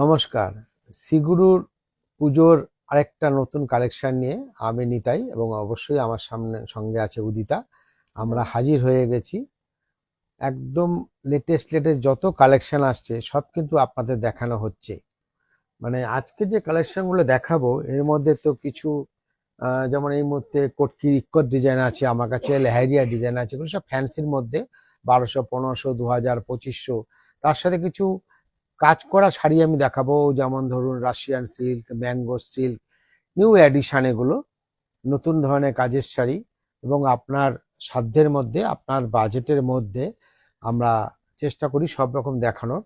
নমস্কার। সিগুরুর পুজোর আরেকটা নতুন কালেকশন নিয়ে আমি নিতাই এবং অবশ্যই আমার সঙ্গে আছে উদিতা। আমরা হাজির হয়ে গেছি। একদম লেটেস্ট যত কালেকশন আসছে সব কিন্তু আপনাদের দেখানো হচ্ছে। মানে আজকে যে কালেকশনগুলো দেখাবো এর মধ্যে তো কিছু যেমন এই মুহূর্তে কটকি ইক্কত ডিজাইন আছে, আমার কাছে লেহেরিয়া ডিজাইন আছে, এগুলো সব ফ্যান্সির মধ্যে 1200, 1500, 2000, 2500। তার সাথে কিছু কাজ করা শাড়ি আমি দেখাবো, যেমন ধরুন Russian silk, mango silk, new addition, এগুলো নতুন ধরনের কাজের শাড়ি এবং আপনার সাধ্যের মধ্যে, আপনার বাজেটের মধ্যে আমরা চেষ্টা করি সব রকম দেখানোর।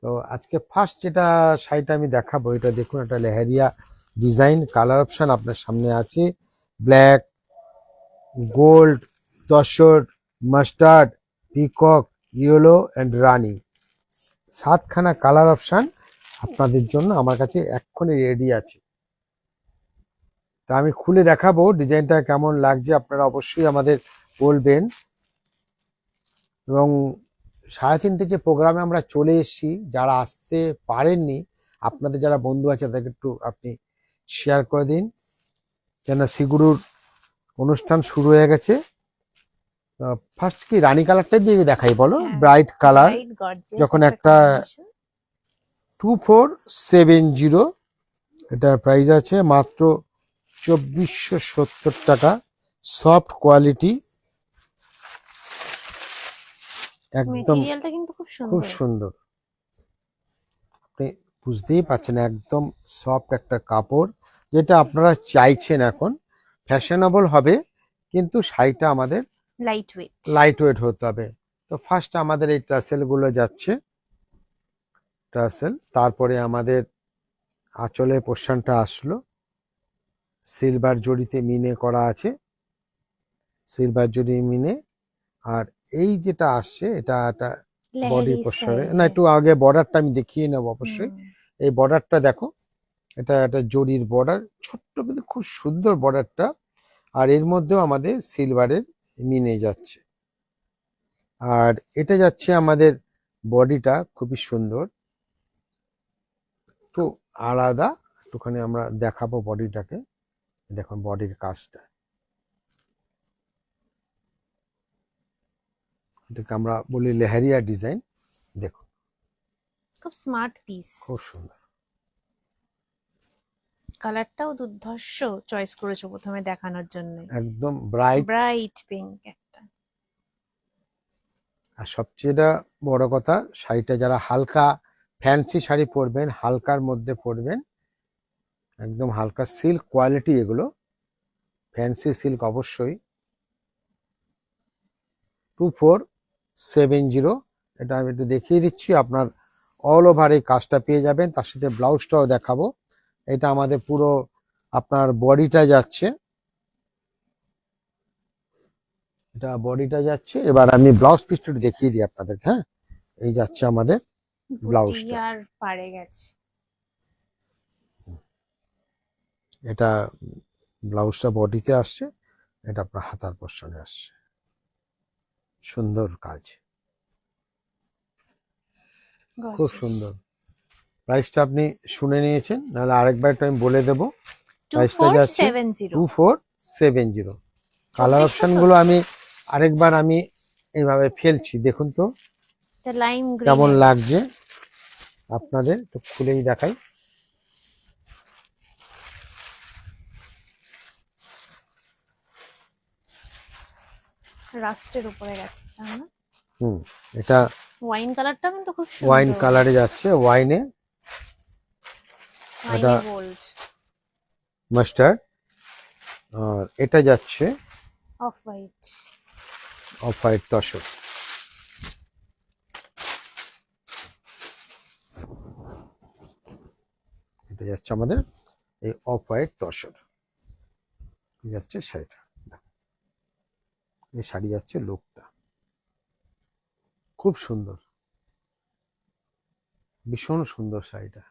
তো আজকে ফার্স্ট যেটা শাড়িটা আমি দেখাবো, এটা দেখুন, একটা লেহেরিয়া ডিজাইন। কালার অপশন আপনার সামনে আছে, black, gold, tussar, mustard, peacock, yellow and Rani. 7খানা কালার অপশন আপনাদের জন্য আমার কাছে এক্ষুনি রেডি আছে। তা আমি খুলে দেখাবো ডিজাইনটা কেমন লাগছে, আপনারা অবশ্যই আমাদের বলবেন। এবং 3:30 যে প্রোগ্রামে আমরা চলে এসেছি, যারা আসতে পারেননি, আপনাদের যারা বন্ধু আছে তাদেরকে একটু আপনি শেয়ার করে দিন, কেন সিগুরুর অনুষ্ঠান শুরু হয়ে গেছে। ফার্স্ট কি রানী কালারটা দিয়ে দেখাই, বলো? ব্রাইট কালার, যখন একটা 2470, এটার প্রাইস আছে মাত্র 2470 টাকা। সফট কোয়ালিটি, একদম খুব সুন্দর। আপনি বুঝতেই পারছেন, একদম সফট একটা কাপড়, যেটা আপনারা চাইছেন। এখন ফ্যাশনেবল হবে কিন্তু শাড়িটা আমাদের লাইট ওয়েট হতে হবে। তো ফার্স্ট আমাদের এই টাসেলগুলো যাচ্ছে, টাসেল। তারপরে আমাদের আঁচলের পোর্শনটা আসলো, সিলভার জড়িতে মিনে করা আছে, সিলভার জড়ি মিনে। আর এই যেটা আসছে এটা একটা বডি পোর্শনে, না একটু আগে বর্ডারটা আমি দেখিয়ে নেবো অবশ্যই। এই বর্ডারটা দেখো, এটা একটা জরির বর্ডার, ছোট্ট কিন্তু খুব সুন্দর বর্ডারটা। আর এর মধ্যেও আমাদের সিলভারের মিনে যাচ্ছে। আর এটা যাচ্ছে আমাদের বডিটা খুবই সুন্দর, তো আলাদা একটুখানি আমরা দেখাবো বডিটাকে। দেখুন বডির কাজটা, এটাকে আমরা বলি লেহেরিয়া ডিজাইন। দেখুন খুব স্মার্ট পিস, খুব সুন্দর। কালারটাও দুর্ধর্ষ চয়েস করেছো প্রথমে দেখানোর জন্য। একদম ব্রাইট পিঙ্ক একটা। আর সবচেয়ে বড় কথা, শাড়িটা যারা হালকা ফ্যান্সি শাড়ি পরবেন, হালকার মধ্যে পরবেন, একদম হালকা সিল্ক কোয়ালিটি, এগুলো ফ্যান্সি সিল্ক অবশ্যই। 2470, এটা আমি একটু দেখিয়ে দিচ্ছি। আপনার অল ওভার এই কাজটা পেয়ে যাবেন, তার সাথে ব্লাউজটাও দেখাবো। এটা আমাদের পুরো আপনার বডিটা যাচ্ছে, এটা বডিটা যাচ্ছে। এবার আমি ব্লাউজ পিসটা দেখিয়ে দিই আপনাদের। হ্যাঁ, এই যাচ্ছে আমাদের ব্লাউজটা, আর পাড়ে গেছে। এটা ব্লাউজটা বডিতে আসছে, এটা আপনার হাতার পোর্শনে আসছে। সুন্দর কাজ, খুব সুন্দর। প্রাইসটা আপনি শুনে নিয়েছেন, নাহলে আরেকবার একটু আমি বলে দেবো। প্রাইসটা যাচ্ছে 2470। কালার অপশন গুলো আমি আরেকবার আমি এইভাবে ফেলছি, দেখুন তো কেমন লাগছে আপনাদের। তো খুলেই দেখাই। রাস্টের উপরে গেছে, এটা ওয়াইন কালারটা কিন্তু খুব সুন্দর। ওয়াইন কালারে যাচ্ছে, ওয়াইনে, এটা গোল্ড মাস্টার্ড। আর এটা যাচ্ছে অফ হোয়াইট তসর। এটা যাচ্ছে আমাদের এই অফ হোয়াইট তসর যাচ্ছে শাড়িটা। এই শাড়ি যাচ্ছে লুকটা খুব সুন্দর, ভীষণ সুন্দর শাড়িটা।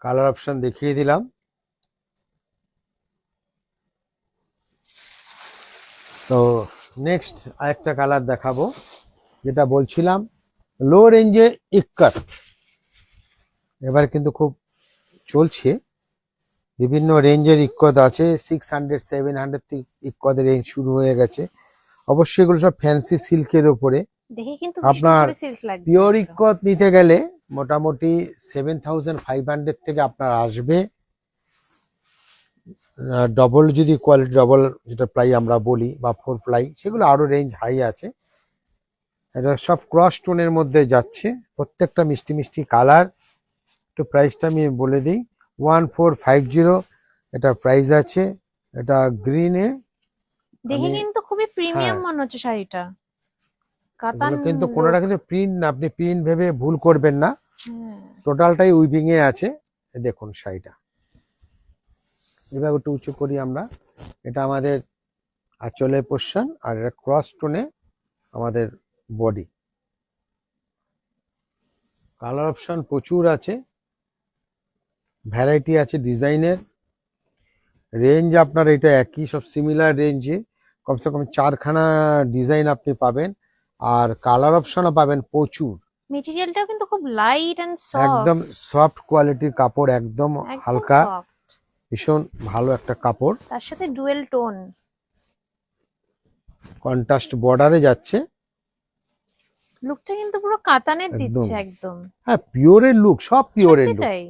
কালার অপশন দেখিয়ে দিলাম। তো নেক্সট আরেকটা কালার দেখাবো, যেটা বলছিলাম লো রেঞ্জে ইক্কত এবার কিন্তু খুব চলছে, বিভিন্ন রেঞ্জের ইক্কত আছে, 600-700 থেকে ইক্কতের রেঞ্জ শুরু হয়ে গেছে। অবশ্যই এগুলো সব ফ্যান্সি সিল্কের উপরে। দেখে কিন্তু আপনার সিল্ক লাগছে পিওর একদম। ইক্কত নিতে গেলে মোটামুটি 7,500 থেকে আপনার আসবে। ডবল যদি কোয়ালিটি, ডবল যেটা প্লাই আমরা বলি বা 4 প্লাই, সেগুলো আরো রেঞ্জ হাই আছে। এটা সব ক্রস টোনের মধ্যে যাচ্ছে, প্রত্যেকটা মিষ্টি মিষ্টি কালার। একটু প্রাইসটা আমি বলে দিই, 1450 এটা প্রাইস আছে। এটা গ্রিনে, দেখে আমি কিন্তু খুবই প্রিমিয়াম হ্যাঁ, মনে হচ্ছে শাড়িটা, কাতান এগুলো কিন্তু কোনোটা look। কিন্তু প্রিন্ট না, আপনি প্রিন্ট ভেবে ভুল করবেন না, হ্যাঁ, টোটালটাই উইভিং এ আছে। এ দেখুন শাড়িটা, এবার একটু উঁচু করি আমরা। এটা আমাদের আঁচলের পোর্শন, আর এটা ক্রস টোনে আমাদের বডি। কালার অপশন প্রচুর আছে, ভ্যারাইটি আছে ডিজাইনের। রেঞ্জ আপনার এটা একই, সব সিমিলার রেঞ্জে, কমসে কম 4খানা ডিজাইন আপনি পাবেন, আর কালার অপশনও পাবেন প্রচুর। মেটেরিয়ালটাও কিন্তু খুব লাইট এন্ড একদম সফট, সফট কোয়ালিটির কাপড়, একদম একদম হালকা, সফট, ভীষণ ভালো একটা কাপড়। তার সাথে ডুয়েল টোন। কন্ট্রাস্ট বর্ডারে যাচ্ছে, লুকটা কিন্তু পুরো কাতানের একদম। দিচ্ছে একদম। হ্যাঁ, পিওরের লুক, সব পিওরের সত্যি লুক, তাই,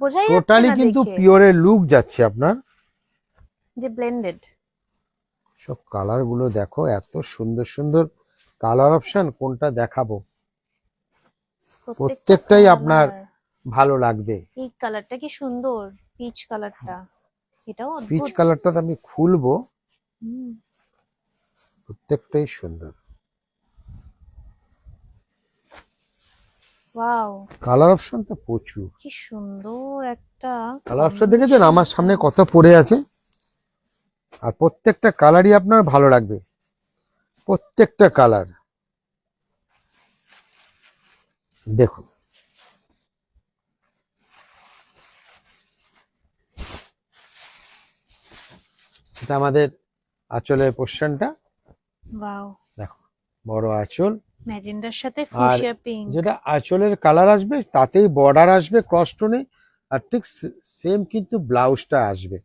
বোঝাই যাচ্ছে টোটালি না কিন্তু দেখে পিওরের লুক যাচ্ছে আপনার। যে ব্লেন্ডেড। সব কালার গুলো দেখো, এত সুন্দর সুন্দর কালার অপশন, কোনটা দেখাবো, প্রত্যেকটাই আপনার ভালো লাগবে। এই কালারটা কি সুন্দর, পিচ কালারটা, এটাও পিচ অদ্ভুত। কালারটা তো আমি খুলবো, হুম, প্রত্যেকটাই সুন্দর। ওয়াও, কালার অপশন তো প্রচুর। কি সুন্দর একটা কালার অপশন দেখেছেন আমার combination সামনে টা। কত পড়ে আছে, আর প্রত্যেকটা কালারই আপনার ভালো লাগবে, প্রত্যেকটা কালার। দেখুন, এটা আমাদের আঁচলের পোর্শনটা, ওয়াও, দেখো বড় আঁচল, ম্যাজেন্ডার সাথে আর ফুশিয়া পিঙ্ক। যেটা আঁচলের কালার আসবে তাতেই বর্ডার আসবে ক্রস টোনে, আর ঠিক সেম কিন্তু ব্লাউজটা আসবে।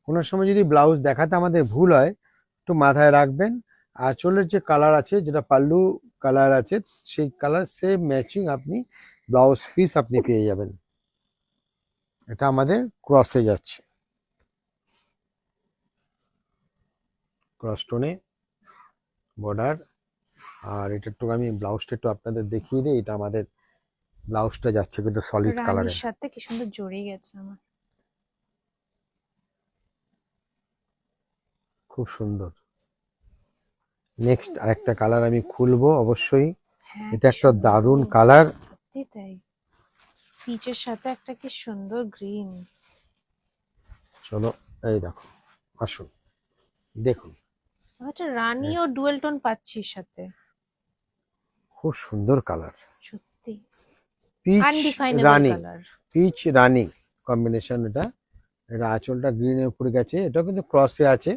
কোনো সময় যদি ব্লাউজ দেখাতে আমাদের ভুল হয়, একটু মাথায় রাখবেন, আঁচলের যে কালার আছে, যেটা পাল্লু কালার আছে, সেই কালার সেম ম্যাচিং আপনি ব্লাউজ পিস আপনি পেয়ে যাবেন। এটা আমাদের ক্রসে যাচ্ছে, ক্রস টোনে বর্ডার। আর এটা একটু আমি ব্লাউজটা একটু আপনাদের দেখিয়ে দিই, এটা আমাদের ব্লাউজটা যাচ্ছে কিন্তু সলিড রানীর কালারে, সাথে কি সুন্দর জড়িয়ে গেছে আমার। খুব সুন্দর। নেক্সট আরেকটা কালার আমি খুলবো অবশ্যই, হ্যাঁ, এটা কি একটা সুন্দর। দারুণ কালার। সত্যি তাই, পিচের সাথে একটা কি সুন্দর গ্রিন। চলো এই দেখো, আসুন দেখুন, একটা রানী ও ডুয়েল টোন পাচ্ছি সাথে, খুব সুন্দর কালার, সত্যি পিচ আনডিফাইনেবল রানি, কালার। পিচ রানি কম্বিনেশন। এটা এটা আঁচলটা গ্রিনের উপরে গেছে, এটাও কিন্তু ক্রসে আছে।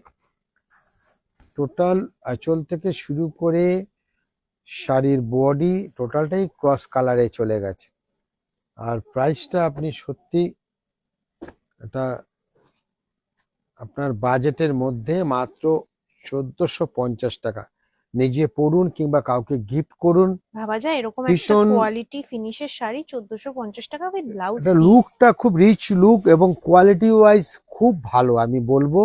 টোটাল আঁচল থেকে শুরু করে শাড়ির বডি টোটালটাই ক্রস কালারে চলে গেছে। আর প্রাইসটা আপনি সত্যি, এটা আপনার বাজেটের মধ্যে মাত্র 1450 টাকা। নিজে পরুন কিংবা কাউকে গিফট করুন, ভাবা যায় এরকম একটা ভীষণ কোয়ালিটি ফিনিশের শাড়ি 1450 টাকা উইথ ব্লাউজ এটা পিস। লুকটা খুব রিচ লুক, এবং কোয়ালিটি ওয়াইজ খুব ভালো আমি বলবো,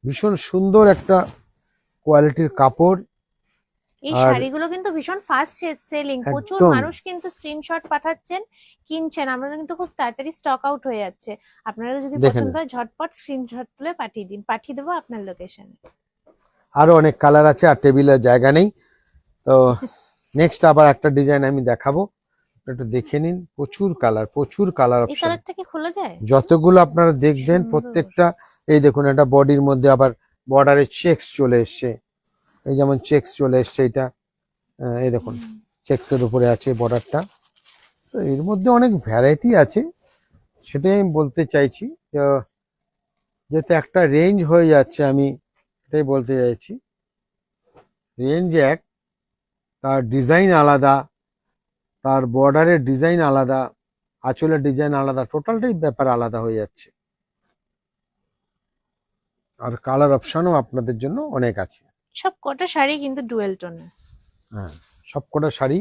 ভীষণ সুন্দর একটা কোয়ালিটির কাপড়। এই আর শাড়িগুলো কিন্তু ভীষণ ফাস্ট সেলিং, প্রচুর একদম মানুষ কিন্তু স্ক্রিনশট পাঠাচ্ছেন, কিনছেন, আমরা কিন্তু খুব তাড়াতাড়ি স্টক আউট হয়ে যাচ্ছে। আপনারা যদি দেখে পছন্দ নিন। হয় ঝটপট স্ক্রিনশট তুলে পাঠিয়ে দিন, পাঠিয়ে দেবো আপনার লোকেশনে। আরো অনেক কালার আছে, আর টেবিলের জায়গা নেই, তো নেক্সট আবার একটা ডিজাইন আমি দেখাবো, একটু দেখে নিন। প্রচুর কালার, প্রচুর কালার এই অপশন, কালারটা কি খোলা যায়? যতগুলো আপনারা দেখবেন সুন্দর। প্রত্যেকটা। এই দেখুন, এটা বডির মধ্যে আবার বর্ডারে চেক্স চলে এসছে, এই যেমন চেক্স চলে এসছে, এটা এই দেখুন চেক্সের উপরে আছে বর্ডারটা। তো এর মধ্যে অনেক ভ্যারাইটি আছে, সেটাই আমি বলতে চাইছি। যেহেতু একটা রেঞ্জ হয়ে যাচ্ছে, আমি এটাই বলতে চাইছি, রেঞ্জ এক, তার ডিজাইন আলাদা, তার বর্ডারের ডিজাইন আলাদা, আঁচলের ডিজাইন আলাদা, টোটালটাই ব্যাপার আলাদা হয়ে যাচ্ছে। আর কালার অপশনও আপনাদের জন্য অনেক আছে। সব কটা শাড়ি কিন্তু ডুয়েল টোনে। হ্যাঁ, সবকটা শাড়ি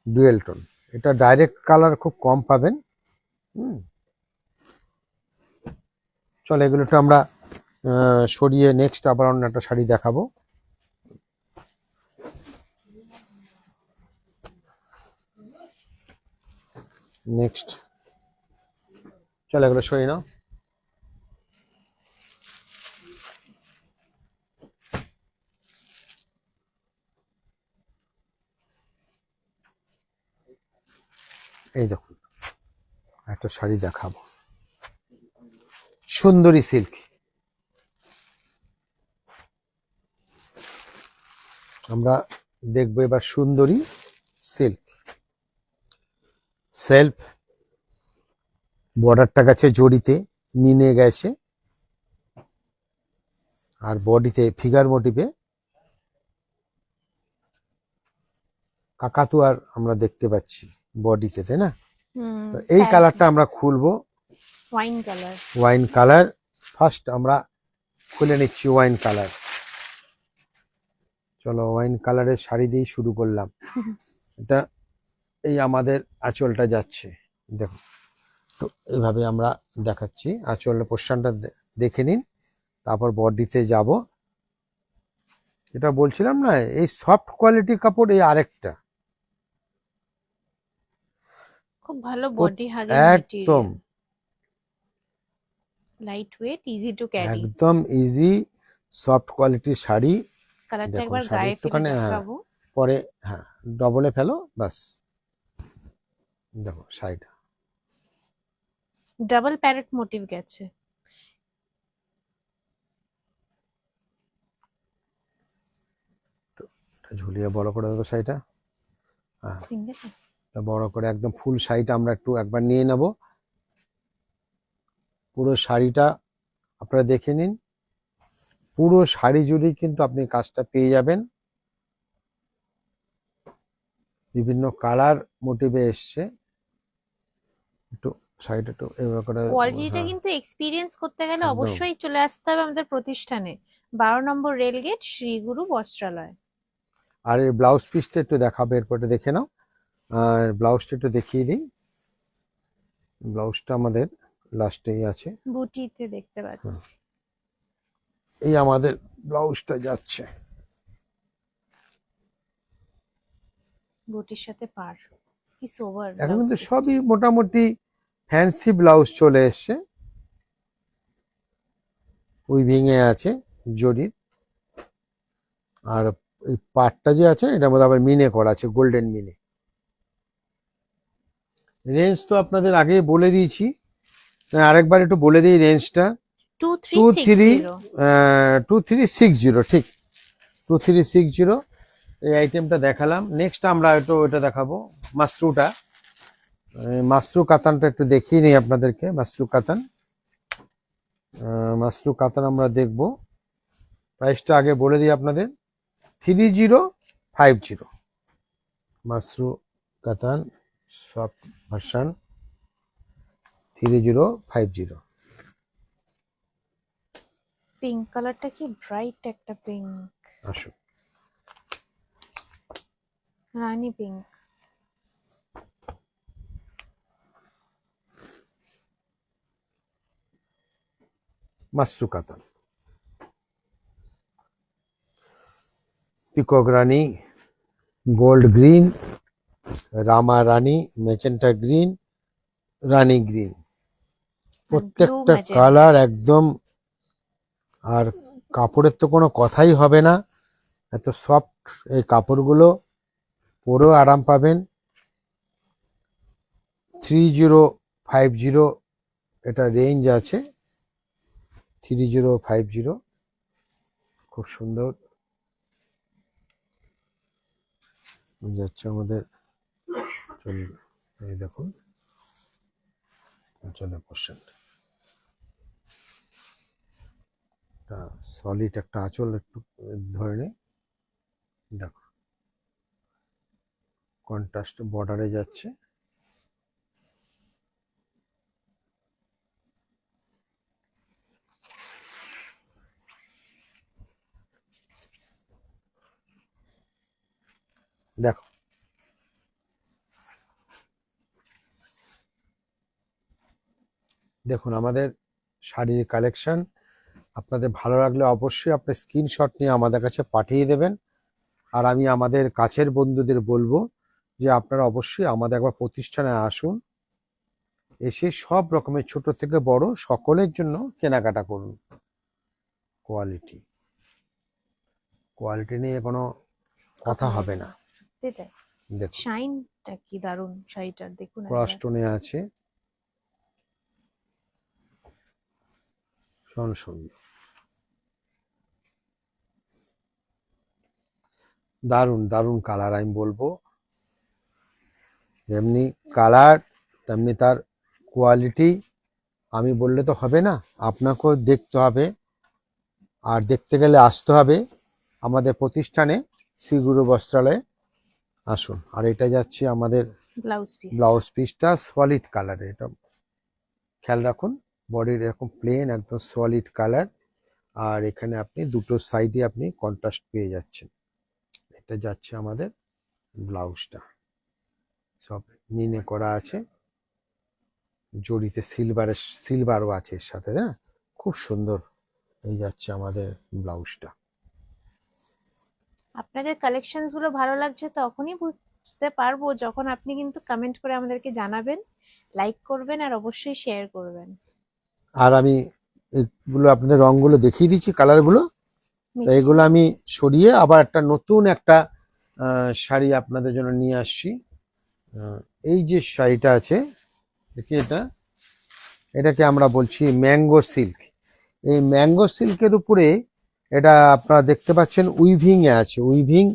ডুয়েল টোন। এটা ডাইরেক্ট কালার খুব কম পাবেন। চলো এগুলো একটু আমরা সরিয়ে নেক্সট আবার অন্য একটা শাড়ি দেখাবো। নেক্সট চলো এগুলো সরিয়ে নাও। এই দেখুন একটা শাড়ি দেখাবো, সুন্দরী সিল্ক। আমরা দেখবো এবার সুন্দরী সিল্ক। সেলফ বর্ডারটা গেছে জড়িতে, মিনে গেছে, আর বডিতে ফিগার মোটিভে কাকাতুয়ার আমরা দেখতে পাচ্ছি বডিতে, তাই না? তো এই কালারটা আমরা খুলবো, wine colour. Wine colour. First আমরা খুলে নিচ্ছি ওয়াইন কালার। চলো ওয়াইন কালারের শাড়ি দিয়েই শুরু করলাম। এটা এই আমাদের আঁচলটা যাচ্ছে, দেখো। তো এইভাবে আমরা দেখাচ্ছি, আঁচলের পোর্শনটা দেখে নিন, তারপর বডিতে যাব। এটা বলছিলাম না, এই সফট কোয়ালিটির কাপড় এই আরেকটা খুব ভালো বডি হাগিং একদম material, light weight, easy to carry. একদম ইজি সফট কোয়ালিটির শাড়ি। কালারটা দেখুন একবার শাড়ি গায়ে ফেলে একটুখানি, হ্যাঁ, দেখাবো। পরে হ্যাঁ ডবলে ফেলো বাস। দেখো শাড়িটা ডাবল প্যারেট মোটিভ গেছে। ঝুলিয়ে বড় করে দেবো শাড়িটা। হ্যাঁ, সিঙ্গেল এটা বড় করে একদম ফুল শাড়িটা আমরা একটু একবার নিয়ে নেব। পুরো শাড়িটা আপনারা দেখে নিন, পুরো শাড়ি জুড়েই কিন্তু আপনি কাজটা পেয়ে যাবেন। বিভিন্ন কালার মোটিভে এসছে। একটু শাড়িটা একটু এভাবে করে, কোয়ালিটিটা হ্যাঁ, কিন্তু এক্সপিরিয়েন্স করতে গেলে একদম। অবশ্যই চলে আসতে হবে আমাদের প্রতিষ্ঠানে, 12 নম্বর রেলগেট, শ্রীগুরু বস্ত্রালয়। আর এর ব্লাউজ পিসটা একটু দেখাবো, এরপরে দেখে নাও। আর ব্লাউজটা একটু দেখিয়ে দিই। ব্লাউজটা আমাদের লাস্টেই আছে, বুটিতে দেখতে পাচ্ছি। এই আমাদের ব্লাউজটা যাচ্ছে। বুটির সাথে পার, কি সোবার। এখন কিন্তু সবই মোটামুটি ফ্যান্সি ব্লাউজ চলে এসছে, উইভিং এ আছে জরির। আর এই পাটটা যে আছে এটার মধ্যে আবার মিনে করা আছে, গোল্ডেন মিনে। রেঞ্জ তো আপনাদের আগে বলে দিয়েছি, আরেকবার একটু বলে দিই রেঞ্জটা। 2360, ঠিক 2360 এই আইটেমটা দেখালাম। নেক্সট আমরা একটু ওটা দেখাবো, মাশরুটা। মাশরু কাতানটা একটু দেখিয়ে নিই আপনাদেরকে। মাশরু কাতান, মাশরু কাতান আমরা দেখব। প্রাইসটা আগে বলে দিই আপনাদের, 3050। মাশরু কাতান সফট ভার্সন 3050। পিঙ্ক কালারটা কি ব্রাইট একটা পিঙ্ক, আসুন রানী পিঙ্ক। মাশরু কাতান, পিকক রানী, গোল্ড গ্রিন, রামা রানী, মেজেন্টা গ্রিন, রানী গ্রিন, প্রত্যেকটা magenta। কালার একদম। আর কাপড়ের তো কোনো কথাই হবে না, এত সফট এই কাপড়গুলো, পরেও আরাম পাবেন। 3050 এটা রেঞ্জ আছে, 3050 খুব সুন্দর যাচ্ছে আমাদের। চলুন এই দেখুন চলে পোর্শন, একটা সলিড একটা আঁচল একটু ধরে নেই, দেখো কন্ট্রাস্ট বর্ডারে যাচ্ছে। দেখো দেখুন আমাদের শাড়ির কালেকশন। আপনাদের ভালো লাগলে অবশ্যই আপনি স্ক্রিনশট নিয়ে আমাদের কাছে পাঠিয়ে দেবেন। আর আমি আমাদের কাছের বন্ধুদের বলবো যে আপনারা অবশ্যই আমাদের একবার প্রতিষ্ঠানে আসুন, এসে সব রকমের ছোট থেকে বড় সকলের জন্য কেনাকাটা করুন। কোয়ালিটি কোয়ালিটি নিয়ে কোনো কথা হবে না। সত্যি তাই। দেখুন শাইনটা কি দারুণ শাড়িটার, দেখুন একবার। ক্রসটোনে আছে, ভীষণ সুন্দর, দারুণ দারুণ কালার। আমি বলবো যেমনি কালার তেমনি তার কোয়ালিটি। আমি বললে তো হবে না, আপনাকেও দেখতে হবে। আর দেখতে গেলে আসতে হবে আমাদের প্রতিষ্ঠানে, শ্রীগুরু বস্ত্রালয়ে আসুন। আর এটা যাচ্ছে আমাদের ব্লাউজ পিস। ব্লাউজ পিসটা সলিড কালারে, এটা খেয়াল রাখুন। বডির এরকম প্লেন একদম সলিড কালার। আর এখানে আপনি দুটো সাইডে আপনি কন্ট্রাস্ট পেয়ে যাচ্ছেন। এটা যাচ্ছে আমাদের ব্লাউজটা, সব মিনে করা আছে, জড়িতে সিলভারও আছে এর সাথে, হ্যাঁ খুব সুন্দর। এই যাচ্ছে আমাদের ব্লাউজটা। আপনাদের কালেকশনস গুলো ভালো লাগছে তখনই বুঝতে পারবো যখন আপনি কিন্তু কমেন্ট করে আমাদেরকে জানাবেন, লাইক করবেন আর অবশ্যই শেয়ার করবেন। আর আমি এগুলো আপনাদের রংগুলো দেখিয়ে দিচ্ছি, কালারগুলো। তো এগুলো আমি সরিয়ে আবার একটা নতুন একটা শাড়ি আপনাদের জন্য নিয়ে আসছি। এই যে শাড়িটা আছে দেখি, এটাকে আমরা বলছি ম্যাঙ্গো সিল্ক। এই ম্যাঙ্গো সিল্কের উপরে এটা আপনারা দেখতে পাচ্ছেন উইভিং এ আছে, উইভিং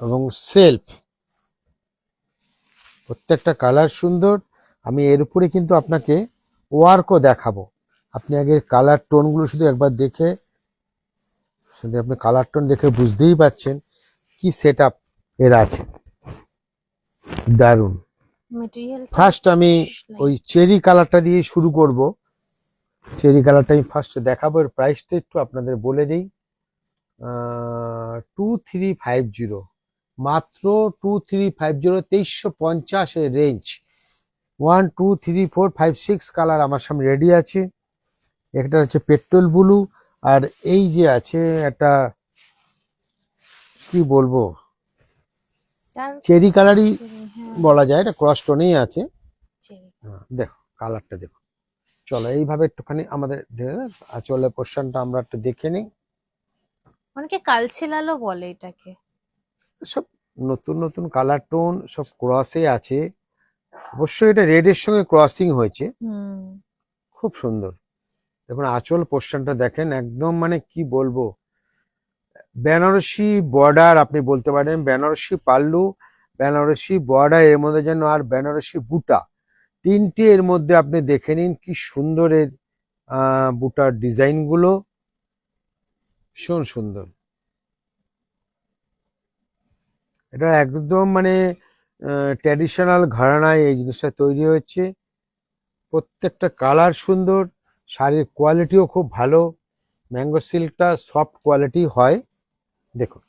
এবং সেলফ, প্রত্যেকটা কালার সুন্দর। আমি এর উপরে কিন্তু আপনাকে ওয়ার্কও দেখাবো। আপনি আগে কালার টোনগুলো শুধু একবার দেখে, শুধু আপনি কালার টোন দেখে বুঝতেই পাচ্ছেন কি সেট আপ এর আছে। দারুণ। মেটেরিয়াল ফার্স্ট আমি ওই চেরি কালারটা দিয়ে শুরু করব। চেরি কালারটা আমি ফার্স্ট দেখাবো। এর প্রাইসটা একটু আপনাদের বলে দিই, 2350, মাত্র 2350, 2350 এর রেঞ্জ। 1 2 3 4 5 6 কালার আমার সামনে রেডি আছে। একটা হচ্ছে পেট্রোল ব্লু, আর এই যে আছে একটা কি বলবো চেরি কালারই বলা যায়, এটা ক্রস টোনেই আছে। দেখো কালারটা দেখো। চলো এইভাবে একটুখানি আমাদের আঁচলের পোর্শনটা আমরা একটু দেখে নিই। অনেকে কালচে লালও বলে এটাকে। সব নতুন নতুন কালার টোন সব ক্রসে আছে। অবশ্যই এটা রেডের সঙ্গে ক্রসিং হয়েছে, খুব সুন্দর। দেখুন আঁচল পোর্শনটা দেখেন, একদম মানে কি বলবো, বেনারসি বর্ডার আপনি বলতে পারেন, বেনারসি পাল্লু, বেনারসি বর্ডার, এর মধ্যে যেন আর বেনারসি বুটা, তিনটে এর মধ্যে আপনি দেখে নিন কি সুন্দর এর বুটার ডিজাইন গুলো, ভীষণ সুন্দর। এটা একদম মানে ট্র্যাডিশনাল ঘরানায় এই জিনিসটা তৈরি হচ্ছে। প্রত্যেকটা কালার সুন্দর, শাড়ির কোয়ালিটিও খুব ভালো। ম্যাঙ্গো সিল্কটা সফট কোয়ালিটি হয়। দেখুন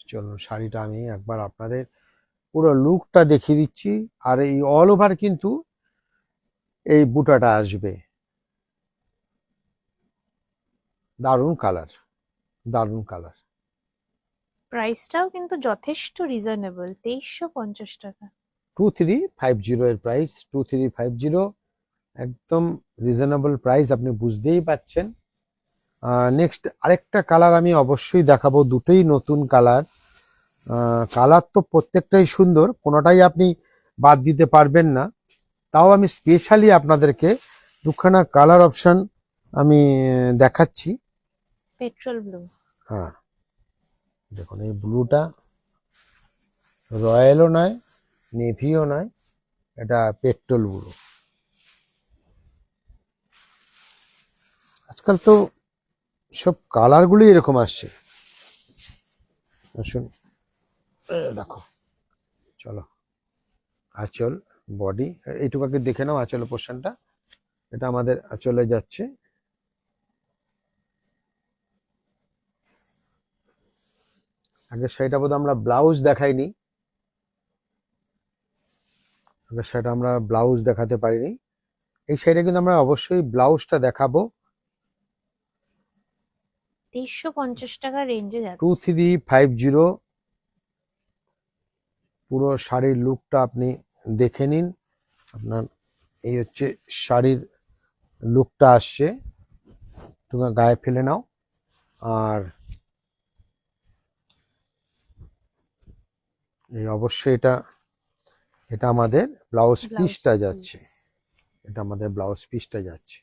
চলুন শাড়িটা আমি একবার আপনাদের পুরো লুকটা দেখিয়ে দিচ্ছি। আর এই অল ওভার কিন্তু এই বুটাটা আসবে। দারুণ কালার, দারুণ কালার। প্রাইসটাও কিন্তু যথেষ্ট রিজনেবল, 2350 টাকা। 2350 এর প্রাইস, 2350 একদম রিজনেবল প্রাইস, আপনি বুঝতেই পাচ্ছেন। নেক্সট আরেকটা কালার আমি অবশ্যই দেখাবো, দুটোই নতুন কালার। কালার তো প্রত্যেকটাই সুন্দর, কোনোটাই আপনি বাদ দিতে পারবেন না। তাও আমি স্পেশালি আপনাদেরকে দুখানা কালার অপশন আমি দেখাচ্ছি। পেট্রোল ব্লু, হ্যাঁ দেখুন এই ব্লুটা রয়্যালও নয় নেভিও নয়, এটা পেট্রোল ব্লু। আজকাল তো সব কালারগুলি এরকম আসছে। আসুন দেখো, চলো আঁচল, বডি এইটুকু আগে দেখে নাও, আঁচল পোর্শনটা, এটা আমাদের আঁচলে যাচ্ছে। আগের শাড়িটা বোধহয় আমরা ব্লাউজ দেখাইনি, আগের শাড়িটা আমরা ব্লাউজ দেখাতে পারিনি। এই শাড়িটা কিন্তু আমরা অবশ্যই ব্লাউজটা দেখাবো। 2350 টাকা রেঞ্জে যাচ্ছে। 2350। পুরো শাড়ির লুকটা আপনি দেখে নিন। আপনার এই হচ্ছে শাড়ির লুকটা আসছে, তুমি গায়ে ফেলে নাও। আর এই অবশ্যই এটা এটা আমাদের ব্লাউজ Blouse পিসটা piece। যাচ্ছে, এটা আমাদের ব্লাউজ পিসটা যাচ্ছে।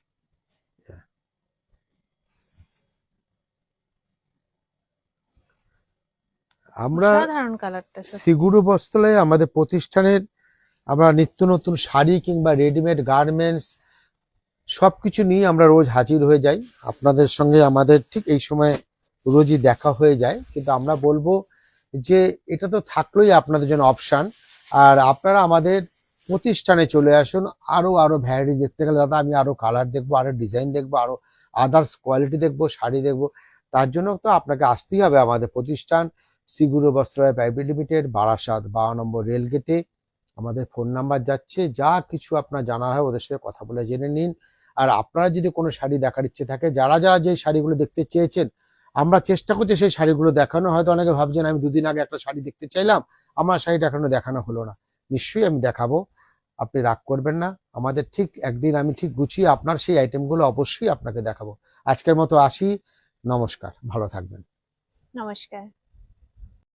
আমরা সাধারণ কালারটা সিগুরু বস্ত্রালয়ে আমাদের প্রতিষ্ঠানের আমরা নিত্য নতুন শাড়ি কিংবা রেডিমেড গার্মেন্টস সবকিছু নিয়ে আমরা রোজ হাজির হয়ে যাই। আপনাদের সঙ্গে আমাদের ঠিক এই সময় রোজই দেখা হয়ে যায়, কিন্তু আমরা বলবো যে এটা তো থাকলোই আপনাদের জন্য অপশান। আর আপনারা আমাদের প্রতিষ্ঠানে চলে আসুন। আরো আরো ভ্যারাইটি দেখতে গেলে দাদা আমি আরো কালার দেখবো, আরো ডিজাইন দেখবো, আরো আদার্স কোয়ালিটি দেখবো, শাড়ি দেখবো, তার জন্য তো আপনাকে আসতেই হবে আমাদের প্রতিষ্ঠান সিগুরু বস্ত্রালয় প্রাইভেট লিমিটেড, বারাসাত 12 নম্বর রেলগেটে। আমাদের ফোন নাম্বার যাচ্ছে, যা কিছু আপনার জানার হয় ওদের সাথে কথা বলে জেনে নিন। আর আপনারা যদি কোনো শাড়ি দেখার ইচ্ছে থাকে, যারা যারা যে শাড়িগুলো দেখতে চেয়েছেন আমরা চেষ্টা করছি সেই শাড়িগুলো দেখানো। হয়তো অনেকে ভাবছেন আমি দুদিন আগে একটা শাড়ি দেখতে চাইলাম, আমার শাড়িটা এখনো দেখানো হলো না। নিশ্চয়ই আমি দেখাবো, আপনি রাগ করবেন না। আমাদের ঠিক একদিন আমি ঠিক গুছিয়ে আপনার সেই আইটেমগুলো অবশ্যই আপনাকে দেখাবো। আজকের মতো আসি, নমস্কার, ভালো থাকবেন। নমস্কার।